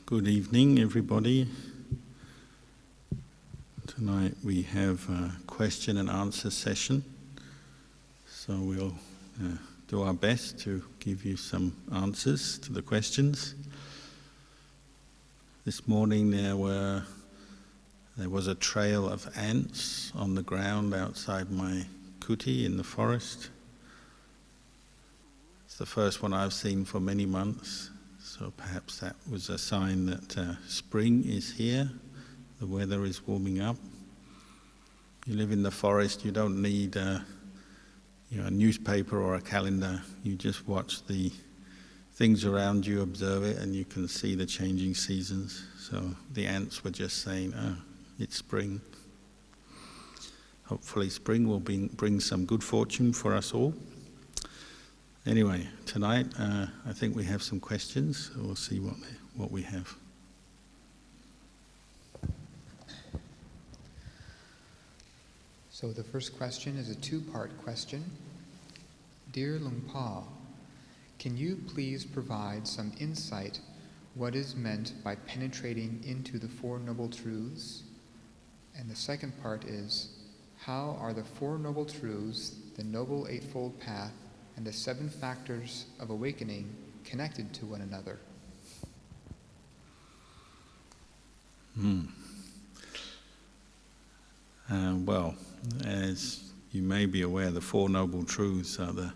Good evening, everybody. Tonight we have a question and answer session, so we'll do our best to give you some answers to the questions. This morning there was a trail of ants on the ground outside my kuti in the forest. It's the first one I've seen for many months. So perhaps that was a sign that spring is here, the weather is warming up. You live in the forest, you don't need a newspaper or a calendar. You just watch the things around you, observe it, and you can see the changing seasons. So the ants were just saying, it's spring. Hopefully spring will bring some good fortune for us all. Anyway, tonight I think we have some questions, so we'll see what we have. So the first question is a two-part question. Dear Luang Pa, can you please provide some insight what is meant by penetrating into the Four Noble Truths? And the second part is, how are the Four Noble Truths, the Noble Eightfold Path, and the 7 factors of awakening connected to one another? Well, as you may be aware, the Four Noble Truths are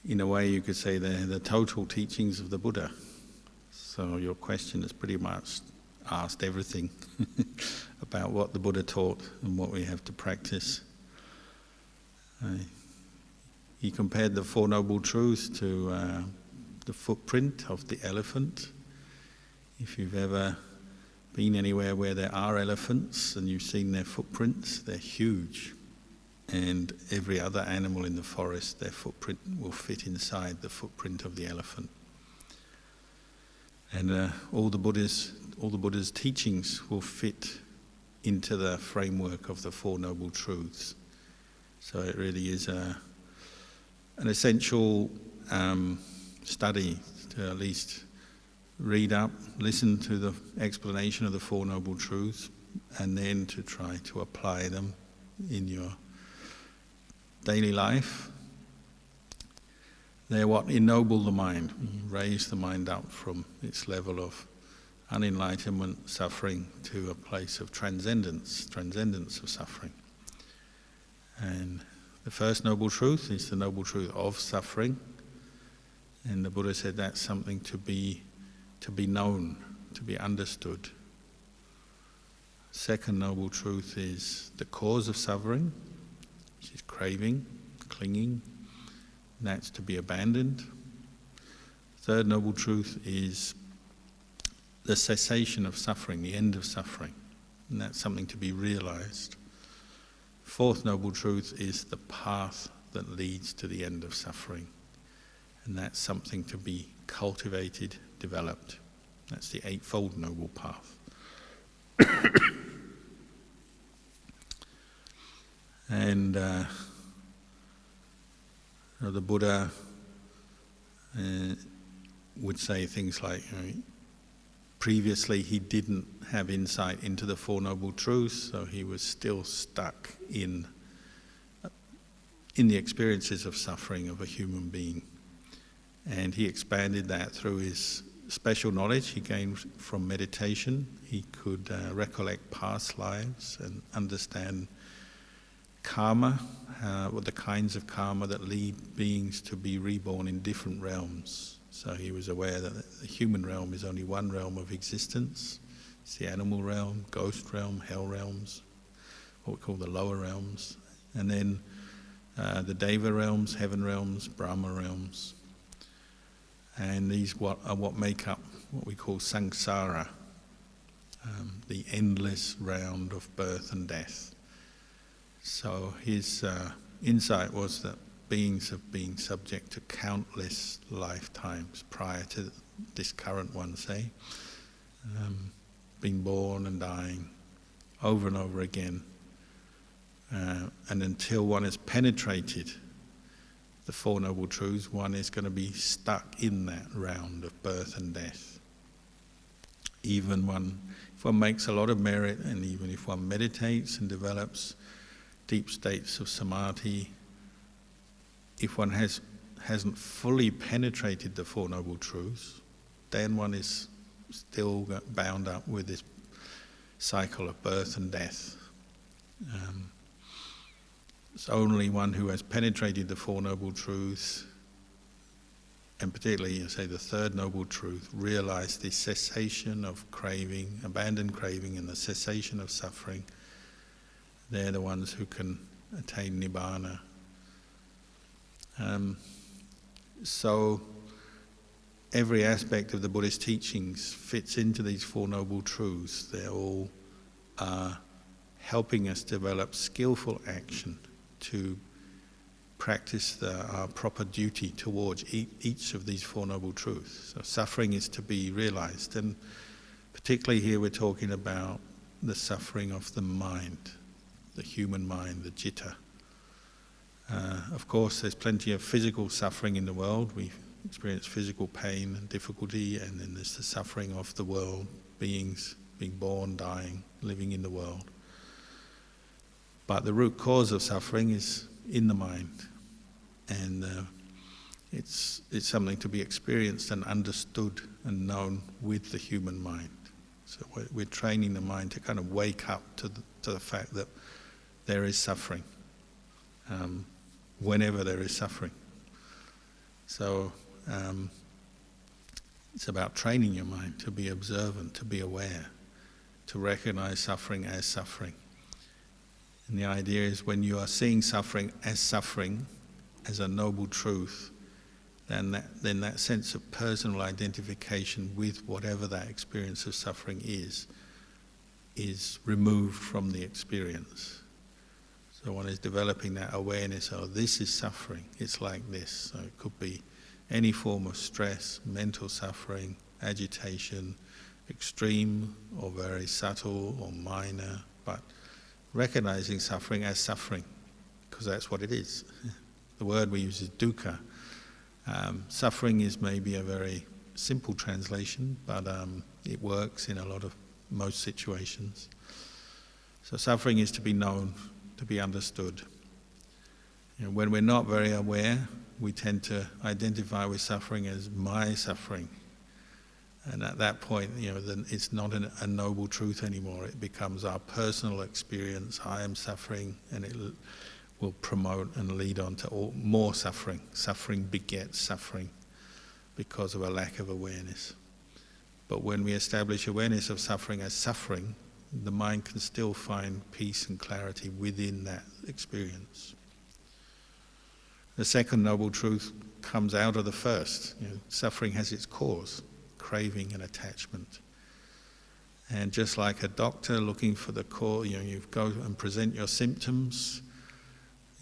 in a way you could say they're the total teachings of the Buddha. So your question has pretty much asked everything about what the Buddha taught and what we have to practice. He compared the Four Noble Truths to the footprint of the elephant. If you've ever been anywhere where there are elephants and you've seen their footprints, they're huge. And every other animal in the forest, their footprint will fit inside the footprint of the elephant. And all the Buddha's teachings will fit into the framework of the Four Noble Truths. So it really is an essential study to at least read up, listen to the explanation of the Four Noble Truths, and then to try to apply them in your daily life. They're what ennoble the mind, raise the mind up from its level of unenlightenment, suffering, to a place of transcendence of suffering. And the first noble truth is the noble truth of suffering, and the Buddha said that's something to be known, to be understood. Second noble truth is the cause of suffering, which is craving, clinging, and that's to be abandoned. Third noble truth is the cessation of suffering, the end of suffering, and that's something to be realized. Fourth noble truth is the path that leads to the end of suffering, and that's something to be cultivated, developed. That's the Eightfold Noble Path. And the Buddha would say things like, previously he didn't have insight into the Four Noble Truths, so he was still stuck in the experiences of suffering of a human being. And he expanded that through his special knowledge he gained from meditation. He could recollect past lives and understand karma, the kinds of karma that lead beings to be reborn in different realms. So he was aware that the human realm is only one realm of existence. It's the animal realm, ghost realm, hell realms, what we call the lower realms. And then the Deva realms, heaven realms, Brahma realms. And these are what make up what we call samsara, the endless round of birth and death. So his insight was that beings have been subject to countless lifetimes prior to this current one, say, being born and dying over and over again. And until one has penetrated the Four Noble Truths, one is going to be stuck in that round of birth and death. Even if one makes a lot of merit, and even if one meditates and develops deep states of samadhi, if one hasn't fully penetrated the Four Noble Truths, then one is still bound up with this cycle of birth and death. It's only one who has penetrated the Four Noble Truths, and particularly, say, the Third Noble Truth, realize the cessation of craving, abandon craving, and the cessation of suffering. They're the ones who can attain Nibbana. So every aspect of the Buddhist teachings fits into these Four Noble Truths. They all are helping us develop skillful action to practice our proper duty towards each of these Four Noble Truths. So suffering is to be realized, and particularly here we're talking about the suffering of the mind, the human mind, the citta. Of course, there's plenty of physical suffering in the world. We experience physical pain and difficulty, and then there's the suffering of the world, beings being born, dying, living in the world. But the root cause of suffering is in the mind, and it's something to be experienced and understood and known with the human mind. So we're training the mind to kind of wake up to the fact that there is suffering, whenever there is suffering. So it's about training your mind to be observant, to be aware, to recognize suffering as suffering. And the idea is when you are seeing suffering, as a noble truth, then that sense of personal identification with whatever that experience of suffering is removed from the experience. So one is developing that awareness, oh, this is suffering, it's like this. So it could be any form of stress, mental suffering, agitation, extreme or very subtle or minor, but recognizing suffering as suffering, because that's what it is. The word we use is dukkha. Suffering is maybe a very simple translation, but it works in most situations. So suffering is to be known, to be understood. When we're not very aware, we tend to identify with suffering as my suffering. And at that point, then it's not a noble truth anymore. It becomes our personal experience. I am suffering, and it will promote and lead on to more suffering. Suffering begets suffering because of a lack of awareness. But when we establish awareness of suffering as suffering, the mind can still find peace and clarity within that experience. The second noble truth comes out of the first. Suffering has its cause, craving and attachment. And just like a doctor looking for the cause, you go and present your symptoms.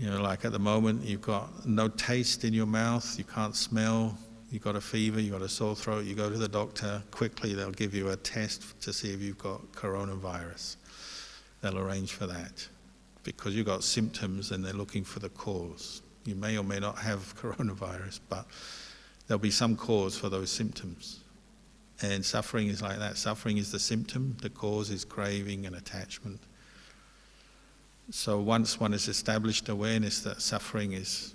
Like at the moment, you've got no taste in your mouth, you can't smell, you've got a fever, you've got a sore throat, you go to the doctor, quickly they'll give you a test to see if you've got coronavirus. They'll arrange for that because you've got symptoms and they're looking for the cause. You may or may not have coronavirus, but there'll be some cause for those symptoms. And suffering is like that. Suffering is the symptom, the cause is craving and attachment. So once one has established awareness that suffering is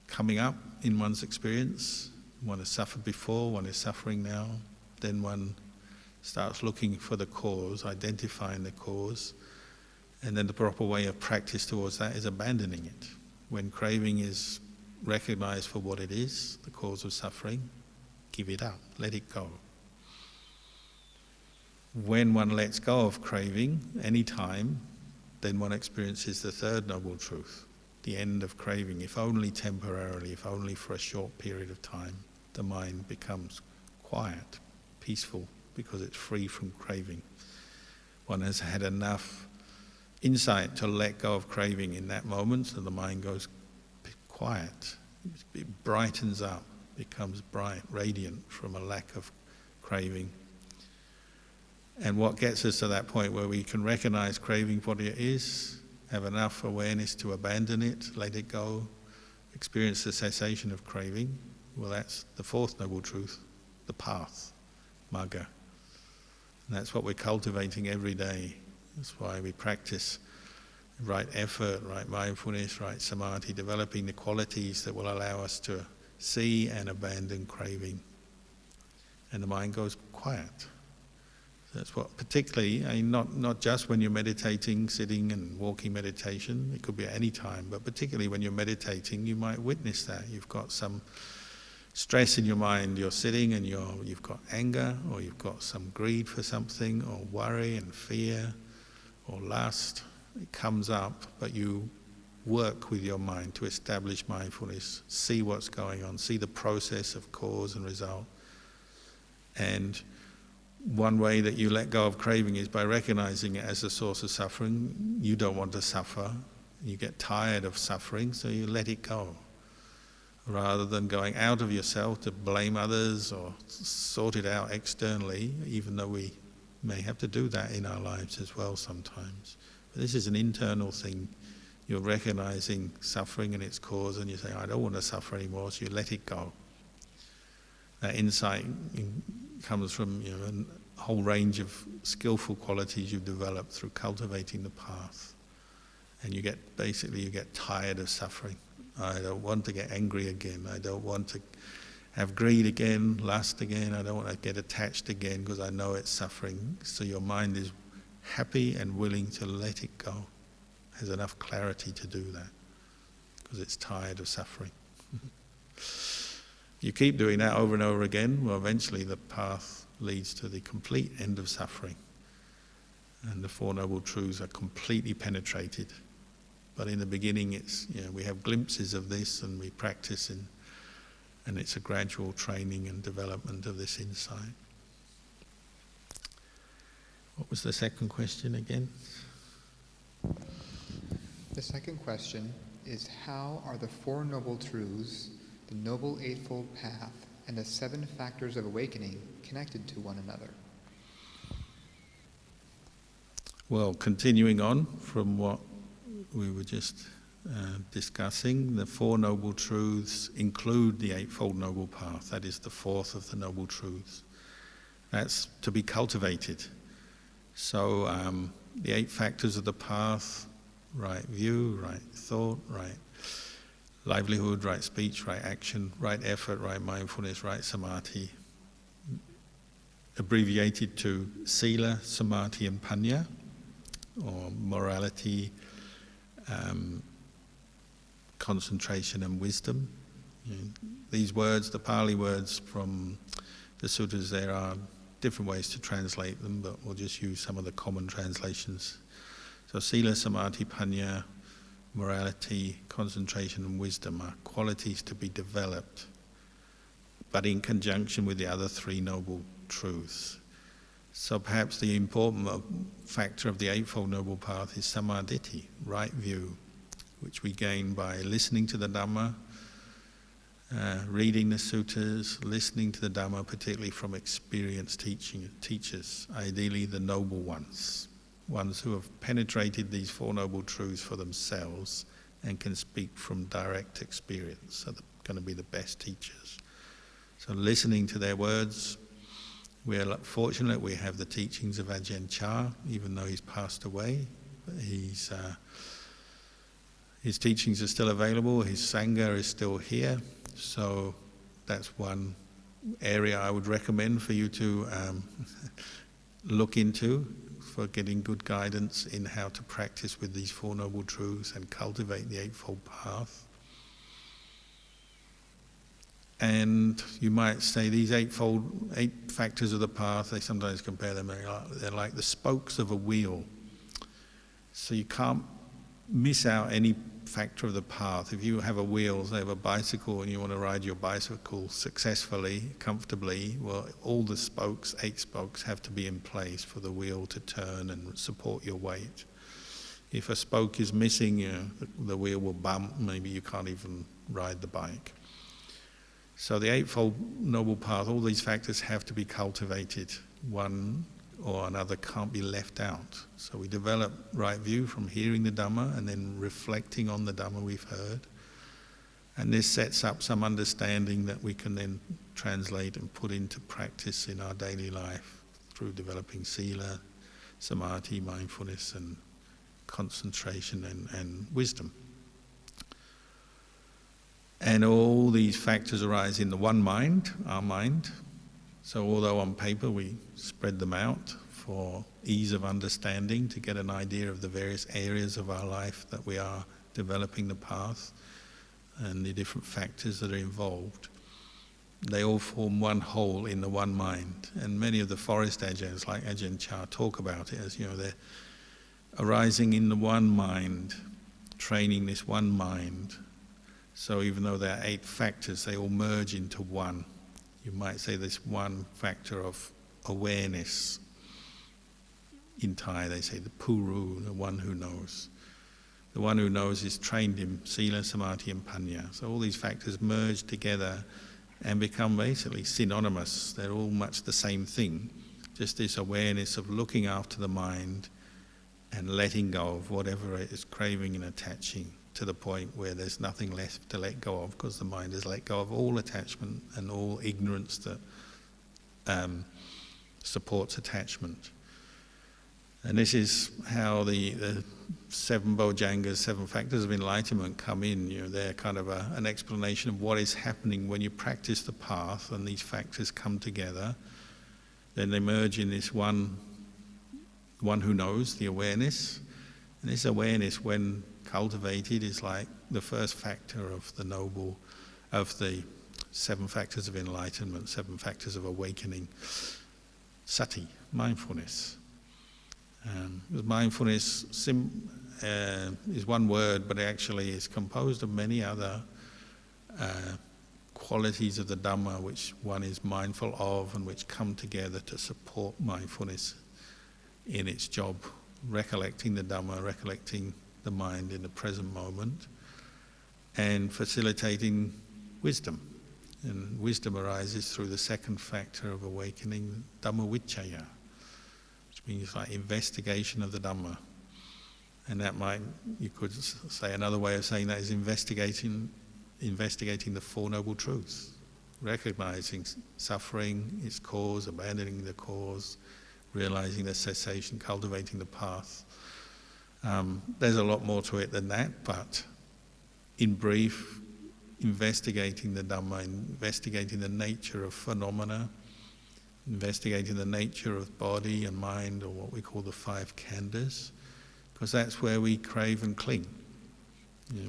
coming up in one's experience, one has suffered before, one is suffering now, then one starts looking for the cause, identifying the cause, and then the proper way of practice towards that is abandoning it. When craving is recognized for what it is, the cause of suffering, give it up, let it go. When one lets go of craving, any time, then one experiences the third noble truth, the end of craving, if only temporarily, if only for a short period of time. The mind becomes quiet, peaceful, because it's free from craving. One has had enough insight to let go of craving in that moment, so the mind goes quiet. It brightens up, becomes bright, radiant from a lack of craving. And what gets us to that point where we can recognize craving for what it is, have enough awareness to abandon it, let it go, experience the cessation of craving, well, that's the fourth noble truth, the path, magga. And that's what we're cultivating every day. That's why we practice right effort, right mindfulness, right samadhi, developing the qualities that will allow us to see and abandon craving. And the mind goes quiet. That's what particularly, not just when you're meditating, sitting and walking meditation, it could be at any time, but particularly when you're meditating, you might witness that. You've got some stress in your mind, you're sitting and you've got anger, or you've got some greed for something, or worry and fear, or lust. It comes up, but you work with your mind to establish mindfulness, see what's going on, see the process of cause and result. And one way that you let go of craving is by recognizing it as a source of suffering. You don't want to suffer. You get tired of suffering, so you let it go. Rather than going out of yourself to blame others or sort it out externally, even though we may have to do that in our lives as well sometimes. But this is an internal thing. You're recognizing suffering and its cause, and you say, I don't want to suffer anymore, so you let it go. That insight comes from a whole range of skillful qualities you've developed through cultivating the path. And you get tired of suffering. I don't want to get angry again. I don't want to have greed again, lust again. I don't want to get attached again because I know it's suffering. So your mind is happy and willing to let it go. Has enough clarity to do that because it's tired of suffering. You keep doing that over and over again, well, eventually the path leads to the complete end of suffering. And the Four Noble Truths are completely penetrated. But in the beginning, we have glimpses of this and we practice, and it's a gradual training and development of this insight. What was the second question again? The second question is, how are the Four Noble Truths, the Noble Eightfold Path, and the 7 Factors of Awakening connected to one another? Well, continuing on from what we were just discussing, the Four Noble Truths include the Eightfold Noble Path. That is the fourth of the Noble Truths. That's to be cultivated. So the 8 factors of the path: right view, right thought, right livelihood, right speech, right action, right effort, right mindfulness, right samadhi, abbreviated to sila, samadhi and panya, or morality, concentration and wisdom. These words, the Pali words from the sutras, there are different ways to translate them, but we'll just use some of the common translations. So sila, samadhi, panya, morality, concentration and wisdom are qualities to be developed, but in conjunction with the other 3 Noble Truths. So perhaps the important factor of the Eightfold Noble Path is samadhi, right view, which we gain by listening to the Dhamma, reading the sutras, listening to the Dhamma, particularly from experienced teachers, ideally the noble ones who have penetrated these 4 Noble Truths for themselves and can speak from direct experience. So they're going to be the best teachers. So listening to their words. We're fortunate we have the teachings of Ajahn Chah, even though he's passed away. His teachings are still available, his Sangha is still here. So that's one area I would recommend for you to look into for getting good guidance in how to practice with these 4 Noble Truths and cultivate the Eightfold Path. And you might say these 8 factors of the path, they sometimes compare them, they're like the spokes of a wheel. So you can't miss out any factor of the path. If you have a wheel, say have a bicycle, and you want to ride your bicycle successfully, comfortably, well, all the spokes, 8 spokes, have to be in place for the wheel to turn and support your weight. If a spoke is missing, the wheel will bump, maybe you can't even ride the bike. So the Eightfold Noble Path, all these factors have to be cultivated. One or another can't be left out. So we develop right view from hearing the Dhamma and then reflecting on the Dhamma we've heard. And this sets up some understanding that we can then translate and put into practice in our daily life. through developing sila, samadhi, mindfulness, and concentration and wisdom. And all these factors arise in the one mind, our mind. So although on paper we spread them out for ease of understanding, to get an idea of the various areas of our life that we are developing the path and the different factors that are involved, they all form one whole in the one mind. And many of the forest ajahns, like Ajahn Chah, talk about it as, they're arising in the one mind, training this one mind. So even though there are 8 factors, they all merge into one. You might say this one factor of awareness. In Thai they say the puru, the one who knows. The one who knows is trained in sila, samadhi and panya. So all these factors merge together and become basically synonymous. They're all much the same thing. Just this awareness of looking after the mind and letting go of whatever it is craving and attaching, to the point where there's nothing left to let go of, because the mind has let go of all attachment and all ignorance that supports attachment. And this is how the 7 Bojjhangas, 7 factors of enlightenment come in. They're kind of an explanation of what is happening when you practice the path and these factors come together. Then they merge in this one who knows, the awareness. And this awareness, when cultivated, is like the first factor of the 7 factors of enlightenment, 7 factors of awakening. Sati, mindfulness. Mindfulness is one word, but it actually is composed of many other qualities of the Dhamma which one is mindful of and which come together to support mindfulness in its job, recollecting the Dhamma, recollecting the mind in the present moment, and facilitating wisdom. And wisdom arises through the second factor of awakening, Dhamma Vichaya, which means like investigation of the Dhamma. And that you could say another way of saying that is investigating the Four Noble Truths, recognizing suffering, its cause, abandoning the cause, realizing the cessation, cultivating the path. There's a lot more to it than that, but in brief, investigating the Dhamma, investigating the nature of phenomena, investigating the nature of body and mind, or what we call the 5 khandhas, because that's where we crave and cling.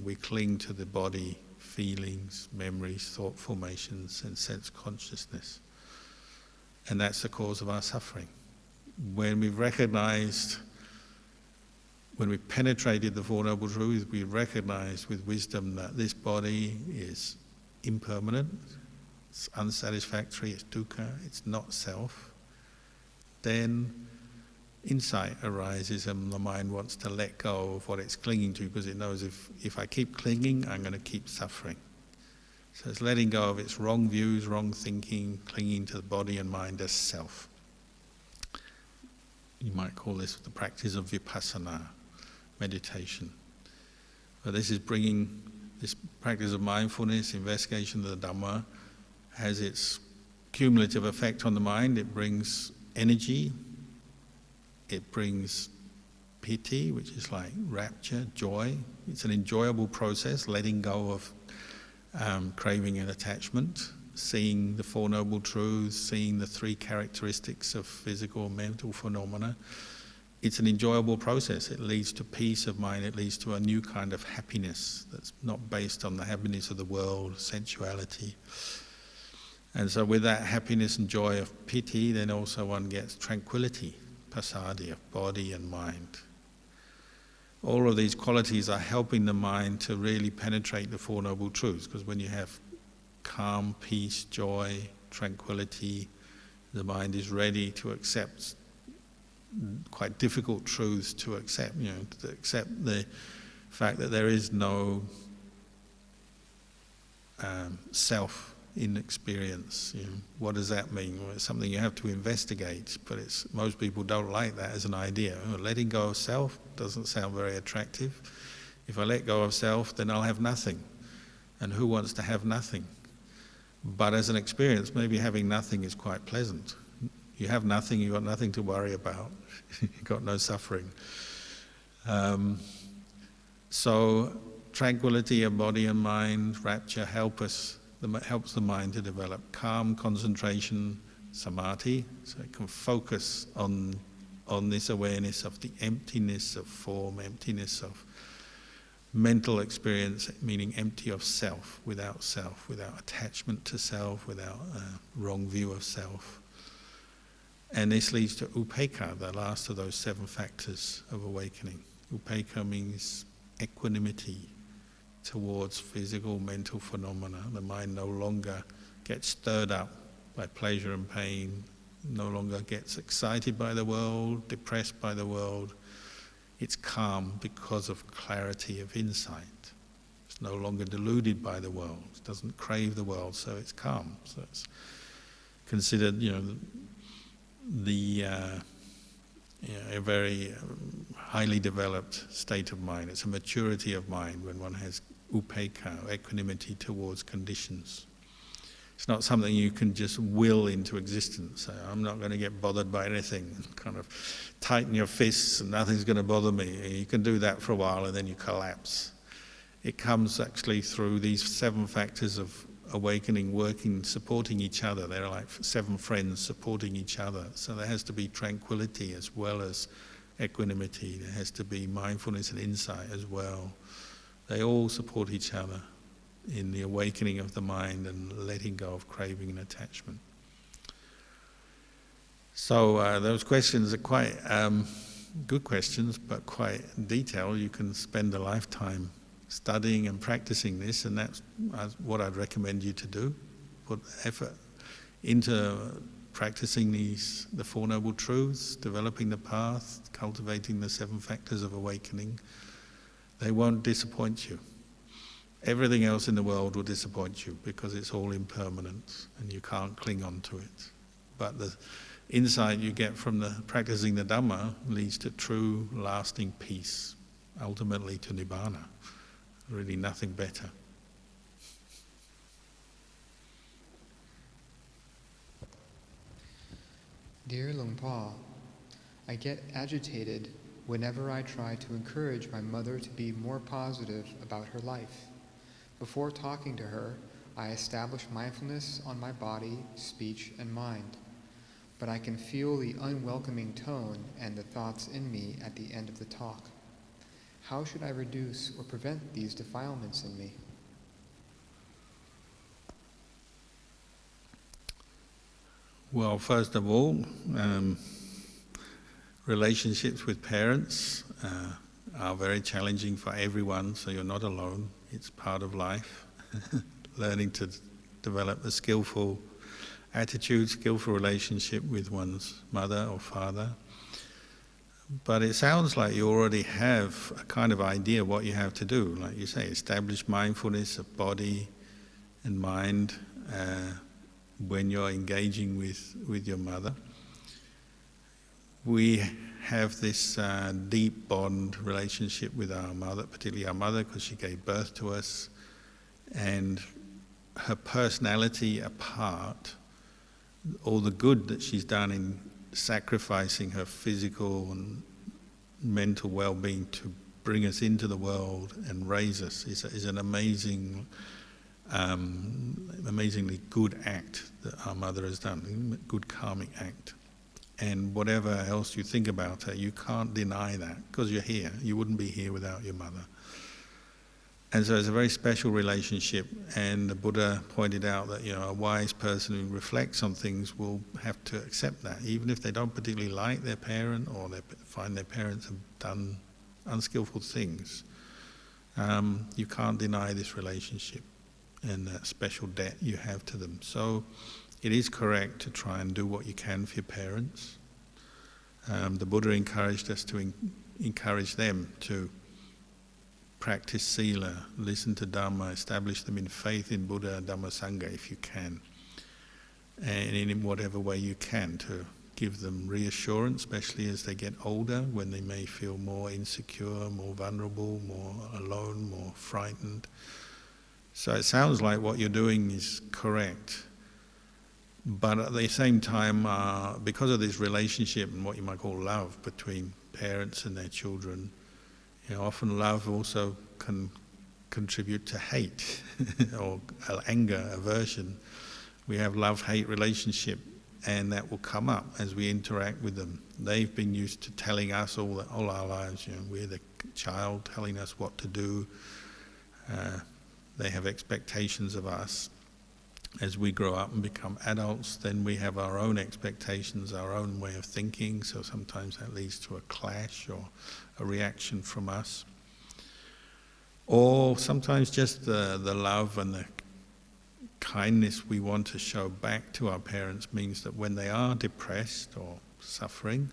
We cling to the body, feelings, memories, thought formations, and sense consciousness. And that's the cause of our suffering. When we've penetrated the Four Noble Truths, we recognize with wisdom that this body is impermanent, it's unsatisfactory, it's dukkha, it's not self. Then insight arises and the mind wants to let go of what it's clinging to, because it knows if I keep clinging, I'm going to keep suffering. So it's letting go of its wrong views, wrong thinking, clinging to the body and mind as self. You might call this the practice of vipassana, meditation. But this is bringing this practice of mindfulness, investigation of the Dhamma, has its cumulative effect on the mind. It brings energy, it brings piti, which is like rapture, joy. It's an enjoyable process, letting go of craving and attachment, seeing the Four Noble Truths, seeing the 3 characteristics of physical and mental phenomena. It's an enjoyable process. It leads to peace of mind. It leads to a new kind of happiness that's not based on the happiness of the world, sensuality. And so with that happiness and joy of piti, then also one gets tranquility, passaddhi, of body and mind. All of these qualities are helping the mind to really penetrate the Four Noble Truths, because when you have calm, peace, joy, tranquility, the mind is ready to accept quite difficult truths to accept, to accept the fact that there is no self in experience. What does that mean? Well, it's something you have to investigate, but most people don't like that as an idea. Letting go of self doesn't sound very attractive. If I let go of self, then I'll have nothing. And who wants to have nothing? But as an experience, maybe having nothing is quite pleasant. You have nothing, you've got nothing to worry about. You've got no suffering. So tranquility of body and mind, rapture, helps the mind to develop calm, concentration, samadhi, so it can focus on this awareness of the emptiness of form, emptiness of mental experience, meaning empty of self, without attachment to self, without a wrong view of self. And this leads to upekkha, the last of those 7 factors of awakening. Upekkha means equanimity towards physical, mental phenomena. The mind no longer gets stirred up by pleasure and pain, no longer gets excited by the world, depressed by the world. It's calm because of clarity of insight. It's no longer deluded by the world. It doesn't crave the world, so it's calm. So it's considered, a very highly developed state of mind. It's a maturity of mind when one has upekkha, equanimity towards conditions. It's not something you can just will into existence. I'm not going to get bothered by anything. Kind of tighten your fists and nothing's going to bother me. You can do that for a while and then you collapse. It comes actually through these 7 factors of awakening, working, supporting each other. They're like 7 friends supporting each other. So there has to be tranquility as well as equanimity. There has to be mindfulness and insight as well. They all support each other in the awakening of the mind and letting go of craving and attachment. So those questions are quite good questions, but quite detailed. You can spend a lifetime studying and practicing this, and that's what I'd recommend you to do. Put effort into practicing the 4 Noble Truths, developing the path, cultivating the 7 factors of awakening. They won't disappoint you. Everything else in the world will disappoint you because it's all impermanent and you can't cling on to it. But the insight you get from practicing the Dhamma leads to true, lasting peace, ultimately to Nibbana. Really nothing better. Dear Luang Por, I get agitated whenever I try to encourage my mother to be more positive about her life. Before talking to her, I establish mindfulness on my body, speech, and mind. But I can feel the unwelcoming tone and the thoughts in me at the end of the talk. How should I reduce or prevent these defilements in me? Well, first of all, relationships with parents are very challenging for everyone, so you're not alone. It's part of life. Learning to develop a skillful attitude, skillful relationship with one's mother or father. But it sounds like you already have a kind of idea what you have to do. Like you say, establish mindfulness of body and mind when you're engaging with your mother. We have this deep bond relationship with our mother, particularly our mother, because she gave birth to us, and her personality apart, all the good that she's done in sacrificing her physical and mental well-being to bring us into the world and raise us is an amazingly good act that our mother has done, a good karmic act. And whatever else you think about her, you can't deny that because you're here. You wouldn't be here without your mother. And so it's a very special relationship, and the Buddha pointed out that a wise person who reflects on things will have to accept that, even if they don't particularly like their parent or they find their parents have done unskillful things. You can't deny this relationship and that special debt you have to them. So it is correct to try and do what you can for your parents. The Buddha encouraged us to encourage them to practice sila, listen to Dhamma, establish them in faith in Buddha and Dhamma Sangha if you can, and in whatever way you can to give them reassurance, especially as they get older, when they may feel more insecure, more vulnerable, more alone, more frightened. So it sounds like what you're doing is correct, But at the same time, because of this relationship and what you might call love between parents and their children, often love also can contribute to hate or anger, aversion. We have love-hate relationship, and that will come up as we interact with them. They've been used to telling us all our lives, we're the child telling us what to do. They have expectations of us. As we grow up and become adults, then we have our own expectations, our own way of thinking, so sometimes that leads to a clash or a reaction from us. Or sometimes just the love and the kindness we want to show back to our parents means that when they are depressed or suffering,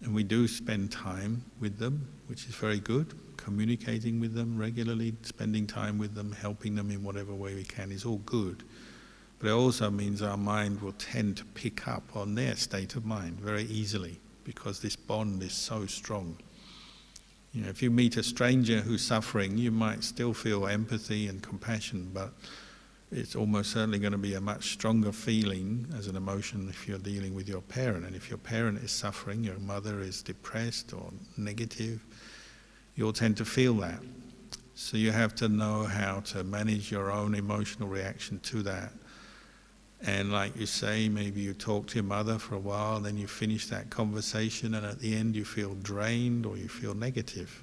and we do spend time with them, which is very good, communicating with them regularly, spending time with them, helping them in whatever way we can is all good. But it also means our mind will tend to pick up on their state of mind very easily because this bond is so strong. If you meet a stranger who's suffering, you might still feel empathy and compassion, but it's almost certainly going to be a much stronger feeling as an emotion if you're dealing with your parent. And if your parent is suffering, your mother is depressed or negative, you'll tend to feel that. So you have to know how to manage your own emotional reaction to that. And like you say, maybe you talk to your mother for a while, then you finish that conversation, and at the end you feel drained or you feel negative.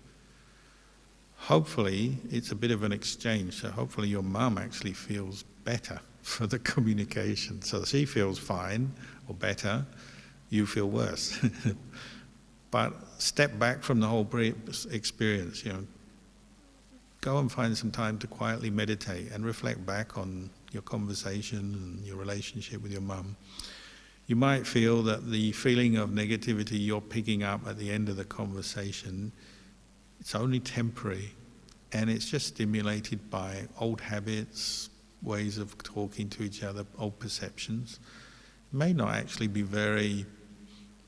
Hopefully it's a bit of an exchange, so hopefully your mum actually feels better for the communication. So she feels fine or better, you feel worse. But step back from the whole experience, go and find some time to quietly meditate and reflect back on your conversation and your relationship with your mum. You might feel that the feeling of negativity you're picking up at the end of the conversation, it's only temporary, and it's just stimulated by old habits, ways of talking to each other, old perceptions. It may not actually be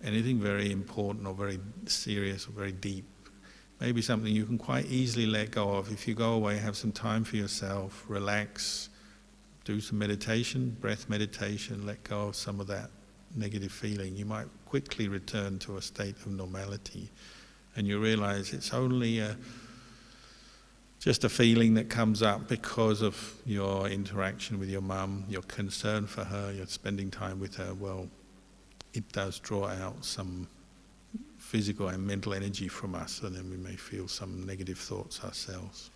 anything very important or very serious or very deep. Maybe something you can quite easily let go of. If you go away, have some time for yourself, relax, do some meditation, breath meditation, let go of some of that negative feeling. You might quickly return to a state of normality, and you realize it's only just a feeling that comes up because of your interaction with your mum, your concern for her, you're spending time with her. Well, it does draw out some physical and mental energy from us, and then we may feel some negative thoughts ourselves.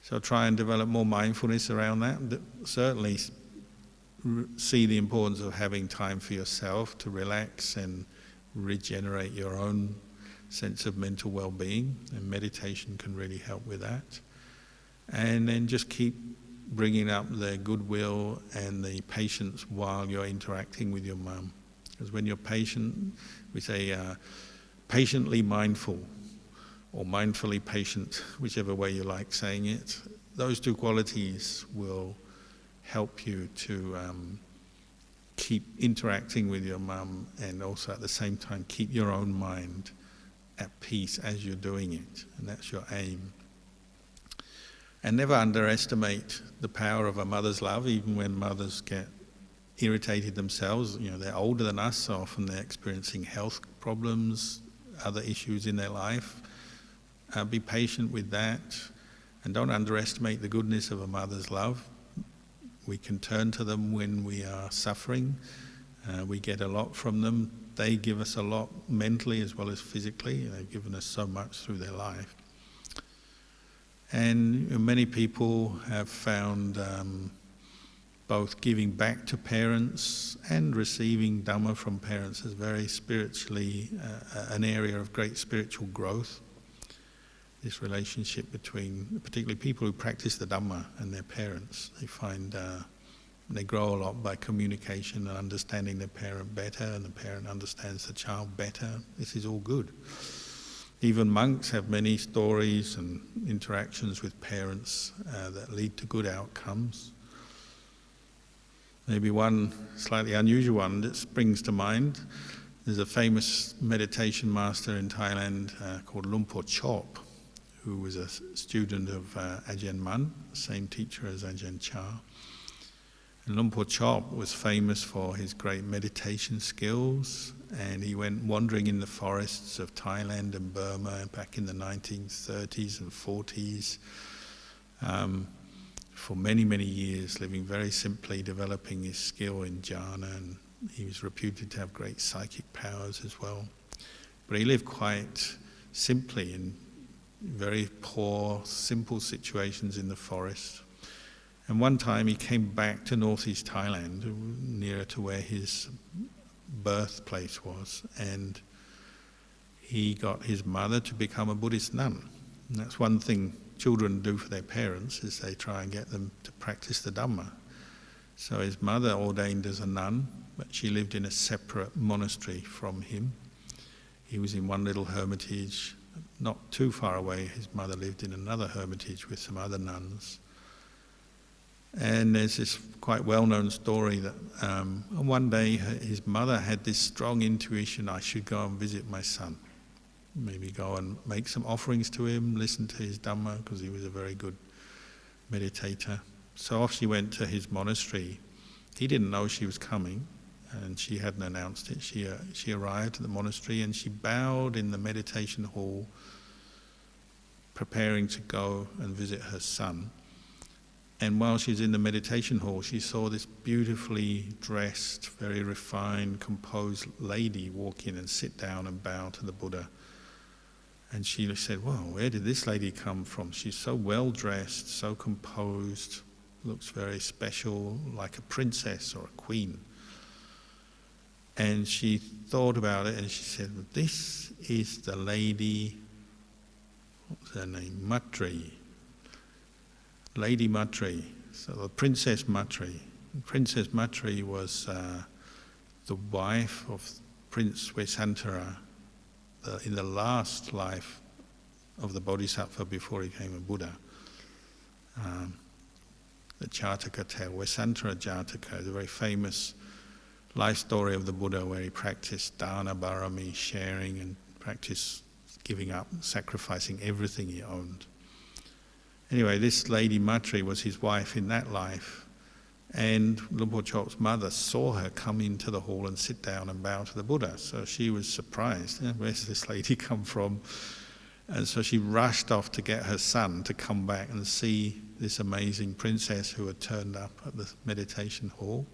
So try and develop more mindfulness around that. Certainly see the importance of having time for yourself to relax and regenerate your own sense of mental well-being, and meditation can really help with that. And then just keep bringing up the goodwill and the patience while you're interacting with your mum. Because when you're patient, we say patiently mindful, or mindfully patient, whichever way you like saying it. Those two qualities will help you to keep interacting with your mum, and also at the same time keep your own mind at peace as you're doing it, and that's your aim. And never underestimate the power of a mother's love, even when mothers get irritated themselves. They're older than us, so often they're experiencing health problems, other issues in their life. Be patient with that, and don't underestimate the goodness of a mother's love. We can turn to them when we are suffering. We get a lot from them. They give us a lot mentally as well as physically. They've given us so much through their life. And many people have found both giving back to parents and receiving Dhamma from parents as very spiritually an area of great spiritual growth. This relationship between particularly people who practice the Dhamma and their parents, they find they grow a lot by communication and understanding their parent better, and the parent understands the child better. This is all good. Even monks have many stories and interactions with parents that lead to good outcomes. Maybe one slightly unusual one that springs to mind. There's a famous meditation master in Thailand called Lustful, who was a student of Ajahn Mun, same teacher as Ajahn Chah. And Luang Por Chop was famous for his great meditation skills, and he went wandering in the forests of Thailand and Burma back in the 1930s and 40s for many, many years, living very simply, developing his skill in jhana, and he was reputed to have great psychic powers as well. But he lived quite simply in very poor, simple situations in the forest. And one time he came back to northeast Thailand, nearer to where his birthplace was, and he got his mother to become a Buddhist nun. And that's one thing children do for their parents, is they try and get them to practice the Dhamma. So his mother ordained as a nun, but she lived in a separate monastery from him. He was in one little hermitage. Not too far away, his mother lived in another hermitage with some other nuns. And there's this quite well-known story that one day his mother had this strong intuition, I should go and visit my son. Maybe go and make some offerings to him, listen to his Dhamma, because he was a very good meditator. So off she went to his monastery. He didn't know she was coming, and she hadn't announced it. She arrived at the monastery and she bowed in the meditation hall, preparing to go and visit her son. And while she's in the meditation hall, she saw this beautifully dressed, very refined, composed lady walk in and sit down and bow to the Buddha. And she said, "Wow, where did this lady come from? She's so well dressed, so composed, looks very special, like a princess or a queen." And she thought about it and she said, "This is the lady," what's her name? Matri. Lady Matri, so the Princess Matri. Princess Matri was the wife of Prince Vesantara in the last life of the Bodhisattva before he became a Buddha. The Jataka tale, Vesantara Jataka, is a very famous life story of the Buddha where he practiced dana barami, sharing, and practiced giving up, sacrificing everything he owned. Anyway, this lady Matri was his wife in that life, and Luang Por Chop's mother saw her come into the hall and sit down and bow to the Buddha. So she was surprised, where's this lady come from? And so she rushed off to get her son to come back and see this amazing princess who had turned up at the meditation hall.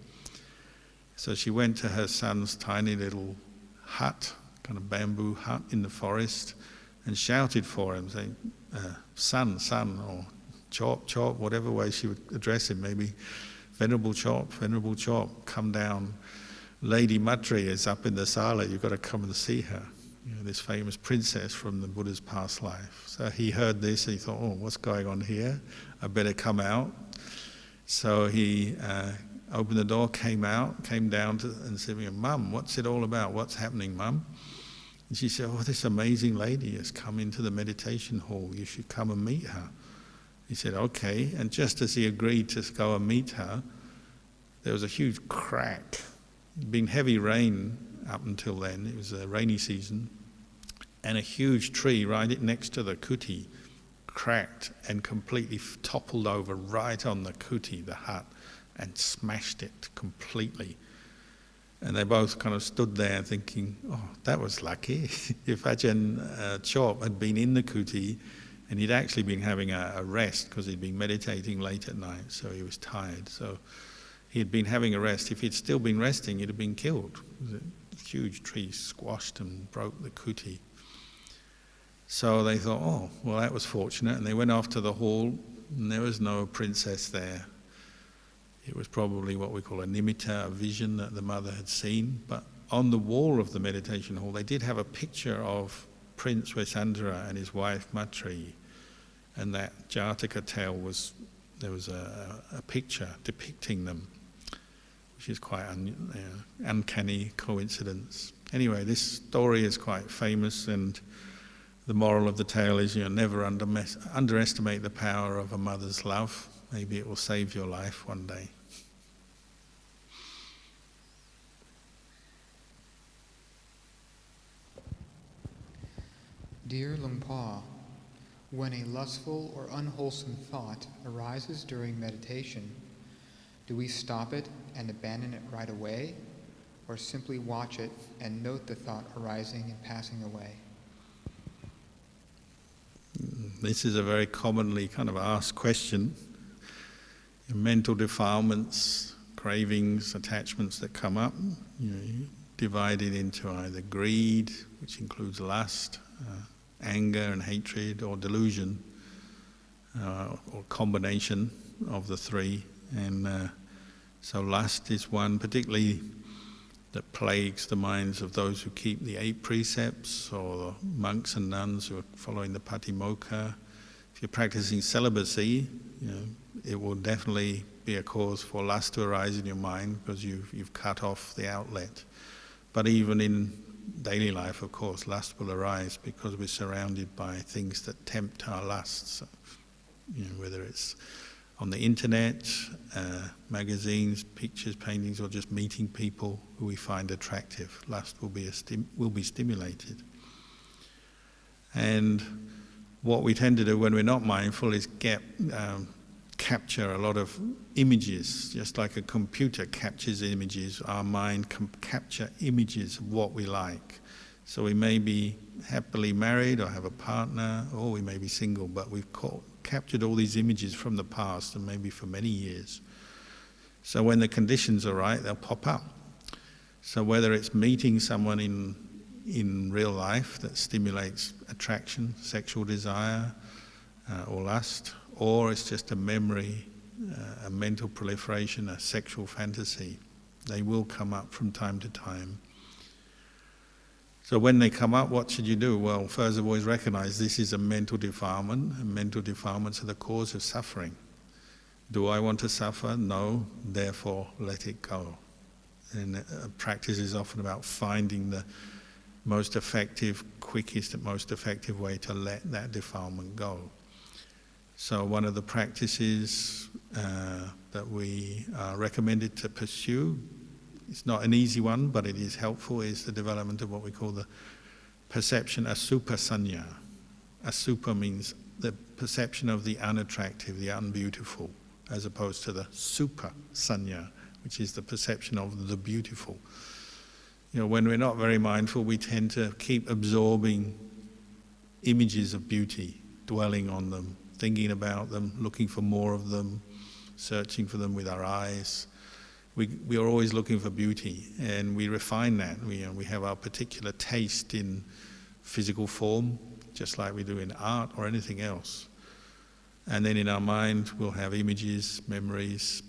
So she went to her son's tiny little hut, kind of bamboo hut in the forest, and shouted for him, saying, son, or Chop, whatever way she would address him, maybe Venerable Chop, come down. Lady Matri is up in the sala, you've got to come and see her. You know, this famous princess from the Buddha's past life. So he heard this and he thought, oh, what's going on here? I better come out. So he opened the door, came down and said, Mum, what's it all about? What's happening, Mum? And she said, oh, this amazing lady has come into the meditation hall. You should come and meet her. He said, okay. And just as he agreed to go and meet her, there was a huge crack. It'd been heavy rain up until then. It was a rainy season. And a huge tree right next to the kuti cracked and completely toppled over right on the kuti, the hut, and smashed it completely. And they both kind of stood there thinking, oh, that was lucky. If Ajahn Chop had been in the kuti and he'd actually been having a rest because he'd been meditating late at night, so he was tired. So he had been having a rest. If he'd still been resting, he'd have been killed. A huge tree squashed and broke the kuti. So they thought, oh, well, that was fortunate. And they went off to the hall, and there was no princess there. It was probably what we call a nimitta, a vision that the mother had seen. But on the wall of the meditation hall, they did have a picture of Prince Vesantara and his wife Matri. And that Jataka tale there was a picture depicting them, which is quite uncanny coincidence. Anyway, this story is quite famous, and the moral of the tale is, never underestimate the power of a mother's love. Maybe it will save your life one day. Dear Luang Por, when a lustful or unwholesome thought arises during meditation, Do we stop it and abandon it right away, or simply watch it and note the thought arising and passing away? This is a very commonly kind of asked question. Mental defilements, cravings, attachments that come up, divided into either greed, which includes lust, anger and hatred, or delusion, or combination of the three. And so lust is one particularly that plagues the minds of those who keep the 8 precepts, or the monks and nuns who are following the Patimokkha. If you're practicing celibacy, it will definitely be a cause for lust to arise in your mind because you've cut off the outlet. But even in daily life, of course, lust will arise because we're surrounded by things that tempt our lusts. So, whether it's on the internet, magazines, pictures, paintings, or just meeting people who we find attractive, lust will be stimulated. And what we tend to do when we're not mindful is capture a lot of images, just like a computer captures images. Our mind can capture images of what we like. So we may be happily married or have a partner, or we may be single, but we've captured all these images from the past, and maybe for many years. So when the conditions are right, they'll pop up. So whether it's meeting someone in real life that stimulates attraction, sexual desire, or lust, or it's just a memory, a mental proliferation, a sexual fantasy, they will come up from time to time. So when they come up, what should you do? Well, first of all, is recognize this is a mental defilement, and mental defilements are the cause of suffering. Do I want to suffer? No, therefore let it go. And practice is often about finding the most effective, quickest and most effective way to let that defilement go. So one of the practices that we are recommended to pursue, it's not an easy one, but it is helpful, is the development of what we call the perception asupa sanya. Asupa means the perception of the unattractive, the unbeautiful, as opposed to the supa sanya, which is the perception of the beautiful. When we're not very mindful, we tend to keep absorbing images of beauty, dwelling on them, thinking about them, looking for more of them, searching for them with our eyes. We are always looking for beauty, and we refine that. We have our particular taste in physical form, just like we do in art or anything else. And then in our mind, we'll have images, memories,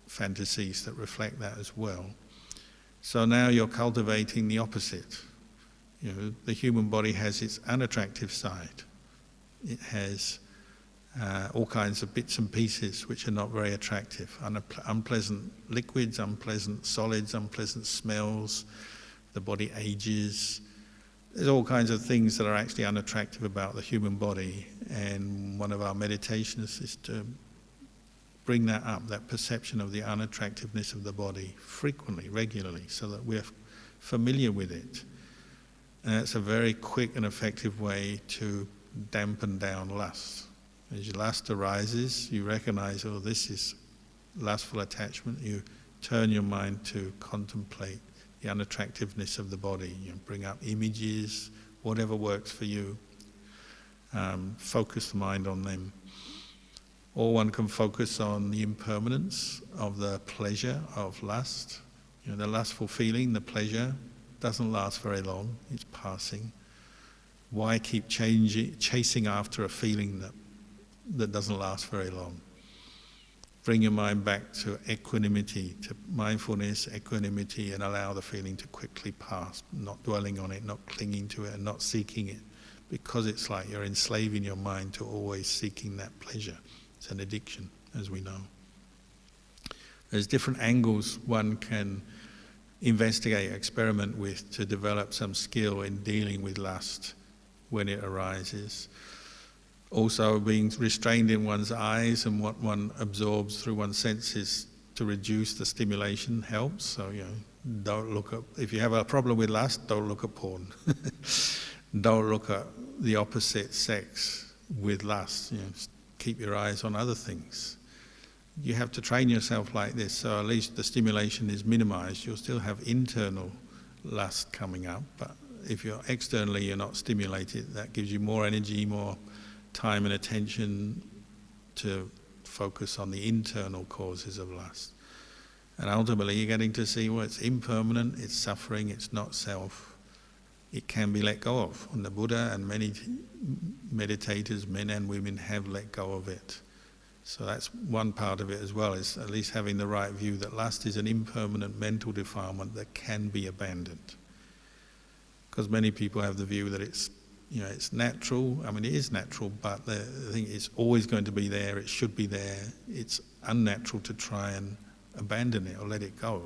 fantasies that reflect that as well. So now you're cultivating the opposite. The human body has its unattractive side. It has all kinds of bits and pieces which are not very attractive. Unpleasant liquids, unpleasant solids, unpleasant smells. The body ages. There's all kinds of things that are actually unattractive about the human body. And one of our meditations is to bring that up, that perception of the unattractiveness of the body frequently, regularly, so that we're familiar with it. And it's a very quick and effective way to dampen down lust. As your lust arises, you recognize, oh, this is lustful attachment. You turn your mind to contemplate the unattractiveness of the body. You bring up images, whatever works for you. Focus the mind on them. Or one can focus on the impermanence of the pleasure of lust. The lustful feeling, the pleasure, doesn't last very long. It's passing. Why keep chasing after a feeling that doesn't last very long? Bring your mind back to equanimity, to mindfulness, equanimity, and allow the feeling to quickly pass, not dwelling on it, not clinging to it, and not seeking it, because it's like you're enslaving your mind to always seeking that pleasure. It's an addiction, as we know. There's different angles one can investigate, experiment with to develop some skill in dealing with lust when it arises. Also, being restrained in one's eyes and what one absorbs through one's senses to reduce the stimulation helps. So, don't look at, if you have a problem with lust, don't look at porn. Don't look at the opposite sex with lust. Keep your eyes on other things. you have to train yourself like this, so at least the stimulation is minimized. You'll still have internal lust coming up, but if you're externally, you're not stimulated, that gives you more energy, more time and attention to focus on the internal causes of lust. And ultimately you're getting to see, well, it's impermanent, it's suffering, it's not self. It can be let go of. And the Buddha and many meditators, men and women, have let go of it. So that's one part of it as well, is at least having the right view that lust is an impermanent mental defilement that can be abandoned. Because many people have the view that it's natural. I mean, it is natural, but I think it's always going to be there, it should be there. It's unnatural to try and abandon it or let it go.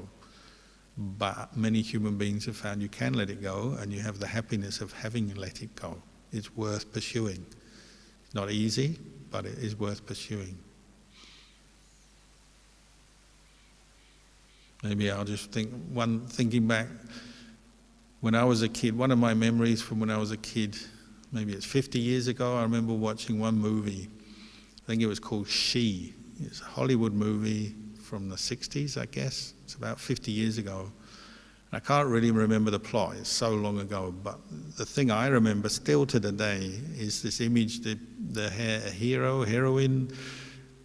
But many human beings have found you can let it go, and you have the happiness of having let it go. It's worth pursuing. It's not easy, but it is worth pursuing. Maybe I'll just thinking back, when I was a kid, one of my memories from when I was a kid, maybe it's 50 years ago, I remember watching one movie. I think it was called She. It's a Hollywood movie from the 60s, I guess. It's about 50 years ago. I can't really remember the plot, it's so long ago, but the thing I remember still to the day is this image, the heroine,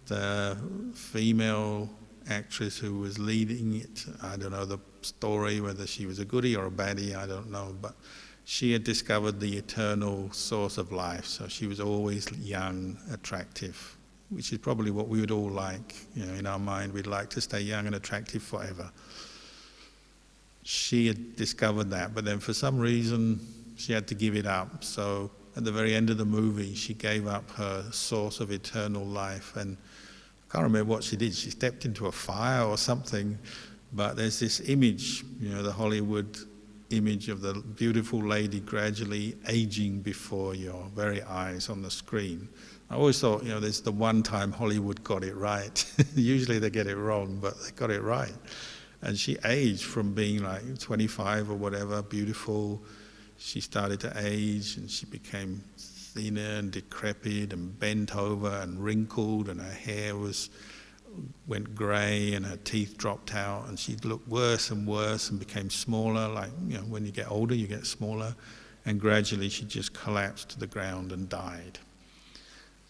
the female actress who was leading it. I don't know the story, whether she was a goodie or a baddie, I don't know, but she had discovered the eternal source of life, so she was always young, attractive, which is probably what we would all like. In our mind, we'd like to stay young and attractive forever. She had discovered that, but then for some reason she had to give it up. So at the very end of the movie, she gave up her source of eternal life, and I can't remember what she did. She stepped into a fire or something, but there's this image, the Hollywood image of the beautiful lady gradually aging before your very eyes on the screen. I always thought, there's the one time Hollywood got it right. Usually they get it wrong, but they got it right. And she aged from being like 25 or whatever, beautiful. She started to age, and she became thinner and decrepit and bent over and wrinkled, and her hair went grey and her teeth dropped out, and she looked worse and worse and became smaller. Like, when you get older, you get smaller. And gradually she just collapsed to the ground and died.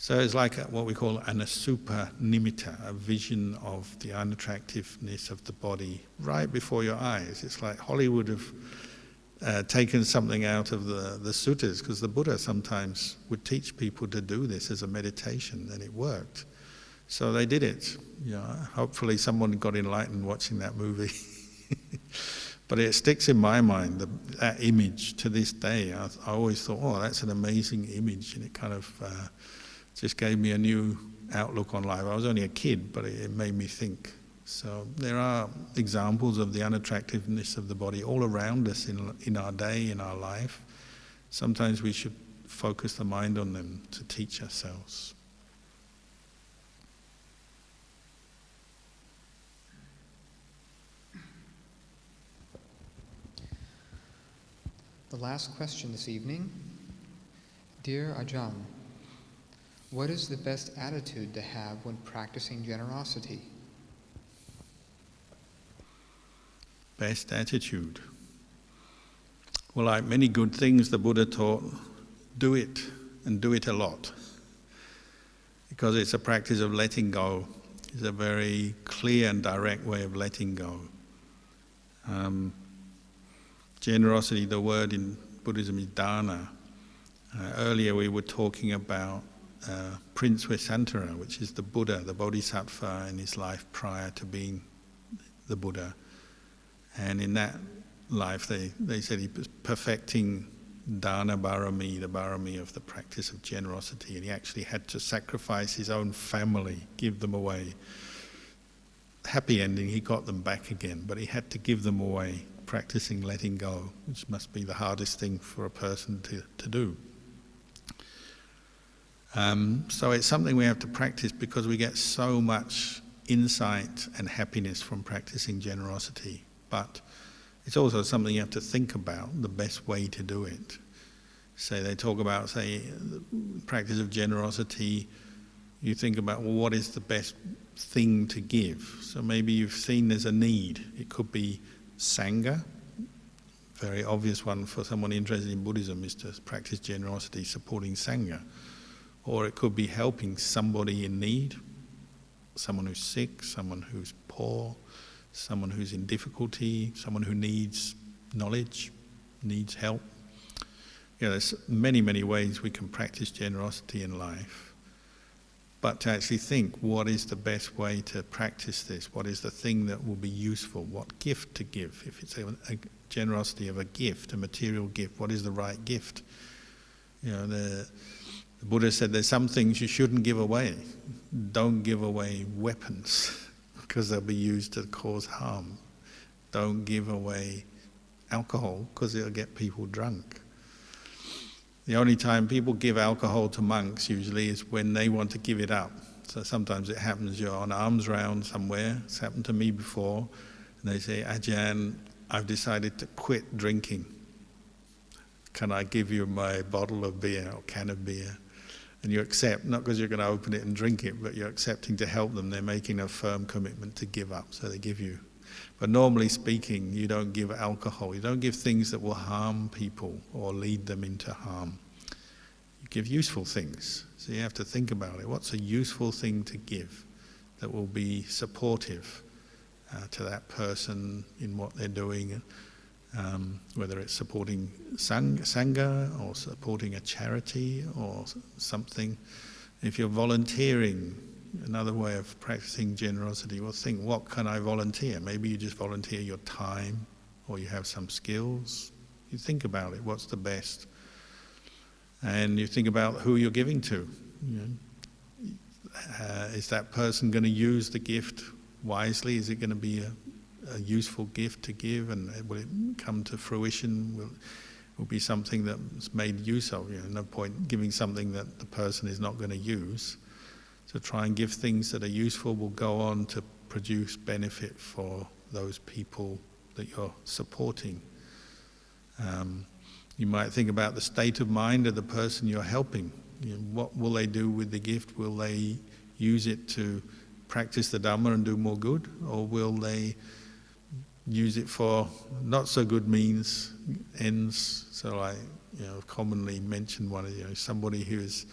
So it's like what we call an asupa nimitta, a vision of the unattractiveness of the body right before your eyes. It's like Hollywood have taken something out of the suttas, because the Buddha sometimes would teach people to do this as a meditation, and it worked. So they did it. Hopefully someone got enlightened watching that movie. But it sticks in my mind, that image to this day. I always thought, oh, that's an amazing image, and it kind of just gave me a new outlook on life. I was only a kid, but it made me think. So there are examples of the unattractiveness of the body all around us in our day, in our life. Sometimes we should focus the mind on them to teach ourselves. The last question this evening. Dear Ajahn, what is the best attitude to have when practicing generosity? Best attitude. Well, like many good things the Buddha taught, do it, and do it a lot. Because it's a practice of letting go. It's a very clear and direct way of letting go. Generosity, the word in Buddhism is dana. Earlier we were talking about Prince Vesantara, which is the Buddha, the Bodhisattva in his life prior to being the Buddha. And in that life they said he was perfecting dana barami, the barami of the practice of generosity, and he actually had to sacrifice his own family, give them away. Happy ending, he got them back again, but he had to give them away, practicing letting go, which must be the hardest thing for a person to do. So it's something we have to practice because we get so much insight and happiness from practicing generosity. But it's also something you have to think about, the best way to do it. So they talk about, the practice of generosity, you think about, well, what is the best thing to give. So maybe you've seen there's a need. It could be Sangha. Very obvious one for someone interested in Buddhism is to practice generosity, supporting Sangha. Or it could be helping somebody in need, someone who's sick, someone who's poor, someone who's in difficulty, someone who needs knowledge, needs help. There's many, many ways we can practice generosity in life. But to actually think, what is the best way to practice this? What is the thing that will be useful? What gift to give? If it's a generosity of a gift, a material gift, what is the right gift? The Buddha said there's some things you shouldn't give away. Don't give away weapons because they'll be used to cause harm. Don't give away alcohol because it'll get people drunk. The only time people give alcohol to monks usually is when they want to give it up. So sometimes it happens you're on arms round somewhere. It's happened to me before. And they say, Ajahn, I've decided to quit drinking. Can I give you my bottle of beer or can of beer? And you accept, not because you're going to open it and drink it, but you're accepting to help them. They're making a firm commitment to give up, so they give you. But normally speaking, you don't give alcohol. You don't give things that will harm people or lead them into harm. You give useful things. So you have to think about it. What's a useful thing to give that will be supportive to that person in what they're doing, whether it's supporting Sangha or supporting a charity or something. If you're volunteering, another way of practicing generosity, well, think, what can I volunteer? Maybe you just volunteer your time or you have some skills. You think about it, what's the best? And you think about who you're giving to. Is that person going to use the gift wisely? Is it going to be a useful gift to give, and will it come to fruition? Will be something that's made use of? No point giving something that the person is not going to use. So try and give things that are useful, will go on to produce benefit for those people that you're supporting. You might think about the state of mind of the person you're helping. What will they do with the gift? Will they use it to practice the Dhamma and do more good? Or will they use it for not so good ends? So I commonly mention one, somebody who's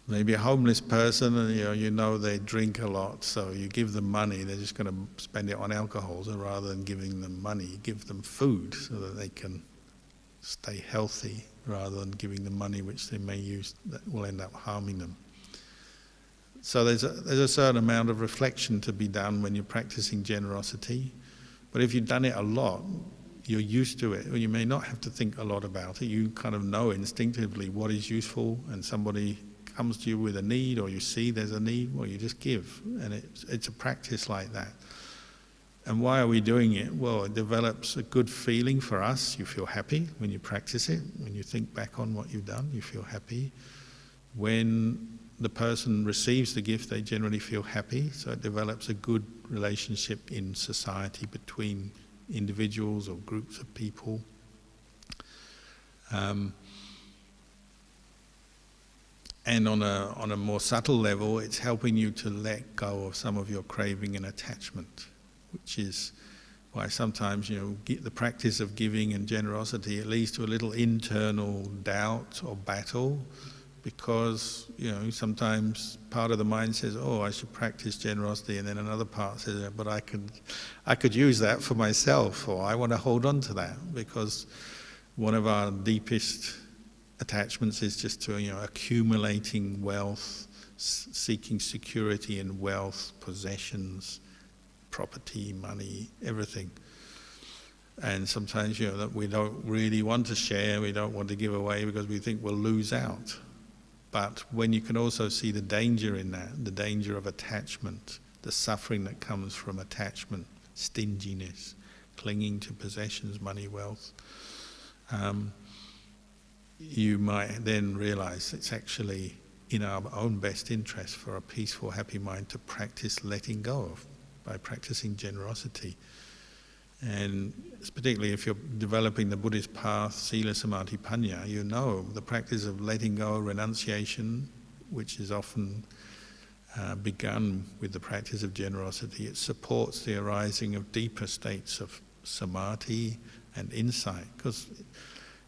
maybe a homeless person, and they drink a lot, so you give them money, they're just going to spend it on alcohol. So rather than giving them money, you give them food so that they can stay healthy, rather than giving them money which they may use that will end up harming them. So there's a certain amount of reflection to be done when you're practicing generosity. But if you've done it a lot, you're used to it, or you may not have to think a lot about it. You kind of know instinctively what is useful, and somebody comes to you with a need, or you see there's a need, well, you just give. And it's a practice like that. And why are we doing it? Well, it develops a good feeling for us. You feel happy when you practice it. When you think back on what you've done, you feel happy. When the person receives the gift, they generally feel happy. So it develops a good relationship in society between individuals or groups of people. And on a more subtle level, it's helping you to let go of some of your craving and attachment, which is why sometimes, the practice of giving and generosity, it leads to a little internal doubt or battle, because, sometimes part of the mind says, oh, I should practice generosity, and then another part says, but I could use that for myself, or I want to hold on to that, because one of our deepest attachments is just to, accumulating wealth, seeking security in wealth, possessions, property, money, everything. And sometimes, that we don't really want to share, we don't want to give away because we think we'll lose out. But when you can also see the danger in that, the danger of attachment, the suffering that comes from attachment, stinginess, clinging to possessions, money, wealth, you might then realize it's actually in our own best interest for a peaceful, happy mind to practice letting go of, by practicing generosity. And particularly if you're developing the Buddhist path, Sila, Samadhi, Panya, the practice of letting go, renunciation, which is often begun with the practice of generosity, it supports the arising of deeper states of samadhi and insight. Because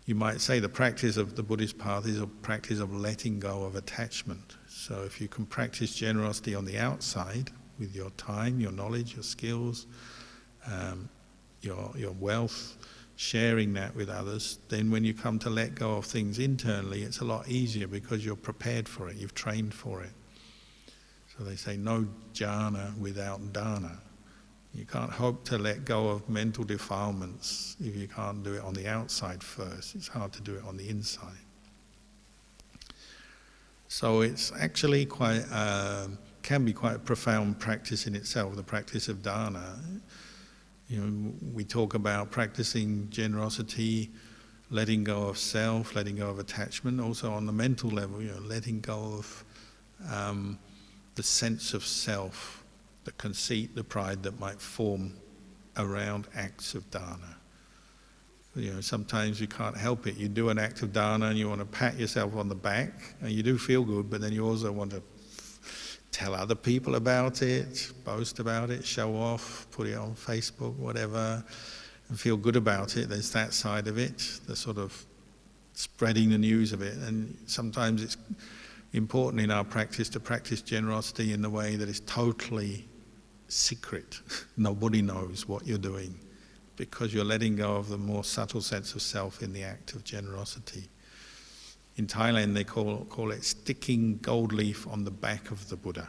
you might say the practice of the Buddhist path is a practice of letting go of attachment. So if you can practice generosity on the outside with your time, your knowledge, your skills, your wealth, sharing that with others, then when you come to let go of things internally, it's a lot easier because you're prepared for it, you've trained for it. So they say no jhana without dana. You can't hope to let go of mental defilements if you can't do it on the outside first. It's hard to do it on the inside. So it's actually quite, can be quite a profound practice in itself, the practice of dana. You know, we talk about practicing generosity, letting go of self, letting go of attachment. Also on the mental level, you know, letting go of the sense of self, the conceit, the pride that might form around acts of dana. You know, sometimes you can't help it. You do an act of dana and you want to pat yourself on the back, and you do feel good, but then you also want to tell other people about it, boast about it, show off, put it on Facebook, whatever, and feel good about it. There's that side of it, the sort of spreading the news of it. And sometimes it's important in our practice to practice generosity in the way that is totally secret. Nobody knows what you're doing, because you're letting go of the more subtle sense of self in the act of generosity. In Thailand, they call it sticking gold leaf on the back of the Buddha.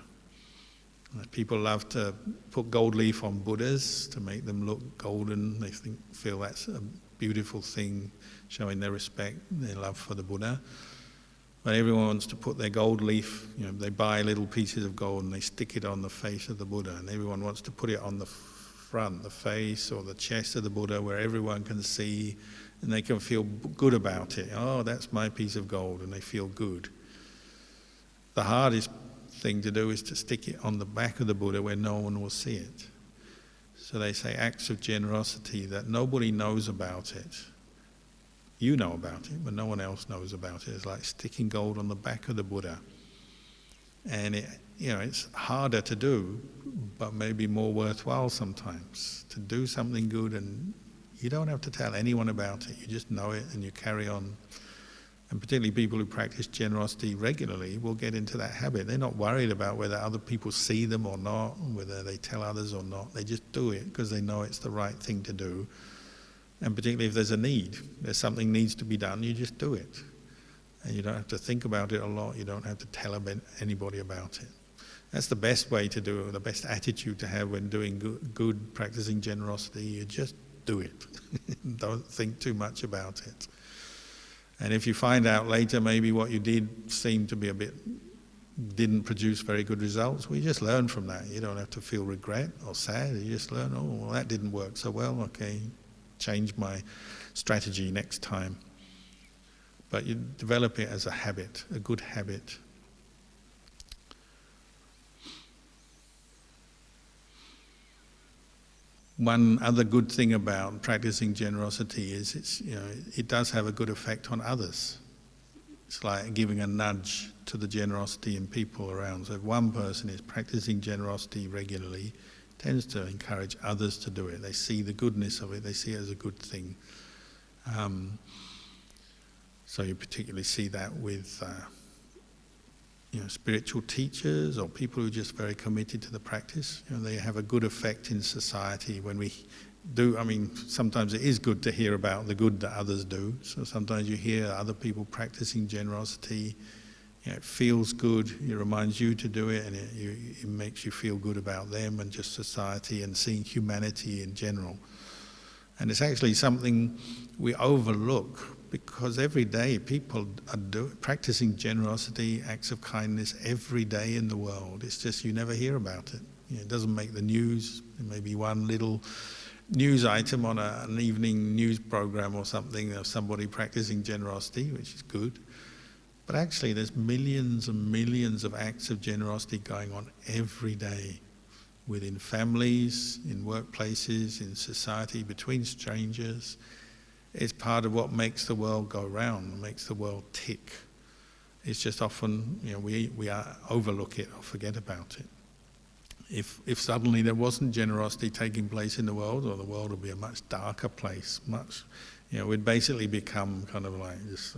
People love to put gold leaf on Buddhas to make them look golden. They feel that's a beautiful thing, showing their respect, their love for the Buddha. But everyone wants to put their gold leaf, you know, they buy little pieces of gold and they stick it on the face of the Buddha, and everyone wants to put it on the front, the face or the chest of the Buddha, where everyone can see and they can feel good about it. Oh, that's my piece of gold, and they feel good. The hardest thing to do is to stick it on the back of the Buddha where no one will see it. So they say acts of generosity that nobody knows about it. You know about it, but no one else knows about it. It's like sticking gold on the back of the Buddha. And it's harder to do, but maybe more worthwhile sometimes, to do something good, and you don't have to tell anyone about it. You just know it and you carry on. And particularly people who practice generosity regularly will get into that habit. They're not worried about whether other people see them or not, whether they tell others or not. They just do it because they know it's the right thing to do. And particularly if there's a need, there's something needs to be done, you just do it. And you don't have to think about it a lot. You don't have to tell anybody about it. That's the best way to do it, the best attitude to have when doing good practicing generosity. You just do it. Don't think too much about it. And if you find out later maybe what you did seemed to be didn't produce very good results, well, you just learn from that. You don't have to feel regret or sad. You just learn, oh, well, that didn't work so well. Okay, change my strategy next time. But you develop it as a habit, a good habit. One other good thing about practicing generosity is it does have a good effect on others. It's like giving a nudge to the generosity in people around. So if one person is practicing generosity regularly, it tends to encourage others to do it. They see the goodness of it, they see it as a good thing. So you particularly see that with spiritual teachers or people who are just very committed to the practice. They have a good effect in society when we do. Sometimes it is good to hear about the good that others do. So sometimes you hear other people practicing generosity. It feels good. It reminds you to do it, and it makes you feel good about them and just society and seeing humanity in general. And it's actually something we overlook, because every day people are practicing generosity, acts of kindness every day in the world. It's just you never hear about it. It doesn't make the news. There may be one little news item on an evening news program or something of somebody practicing generosity, which is good. But actually there's millions and millions of acts of generosity going on every day, within families, in workplaces, in society, between strangers. It's part of what makes the world go round, makes the world tick. It's just often, we overlook it or forget about it. If suddenly there wasn't generosity taking place in the world, or the world would be a much darker place, we'd basically become kind of like just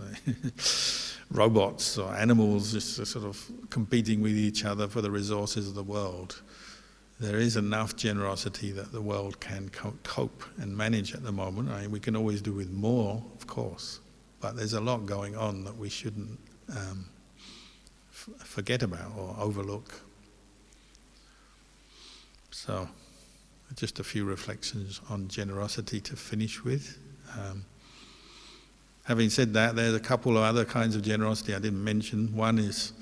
robots or animals, just sort of competing with each other for the resources of the world. There is enough generosity that the world can cope and manage at the moment. We can always do with more, of course, but there's a lot going on that we shouldn't forget about or overlook. So, just a few reflections on generosity to finish with. Having said that, there's a couple of other kinds of generosity I didn't mention. One is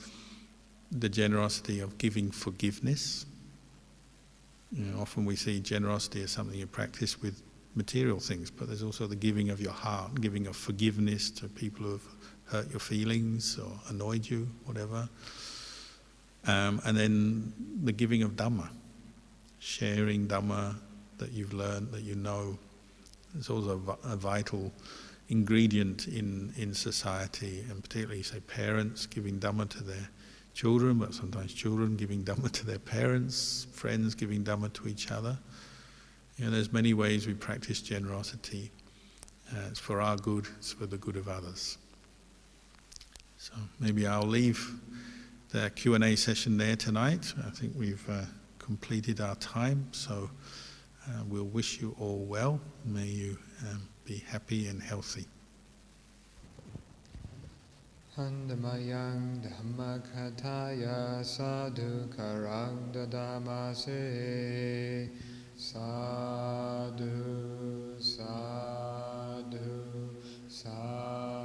the generosity of giving forgiveness. Often we see generosity as something you practice with material things, but there's also the giving of your heart, giving of forgiveness to people who have hurt your feelings or annoyed you, whatever. And then the giving of Dhamma, sharing Dhamma that you've learned, that you know. It's also a vital ingredient in society, and particularly, say, parents giving Dhamma to their children, but sometimes children giving Dhamma to their parents, friends giving Dhamma to each other. There's many ways we practice generosity. It's for our good, it's for the good of others. So maybe I'll leave the Q&A session there tonight. I think we've completed our time, so we'll wish you all well. May you be happy and healthy. Handamayang Dhamma Kataya Sadhu Karang Dadamase Sadhu Sadhu Sadhu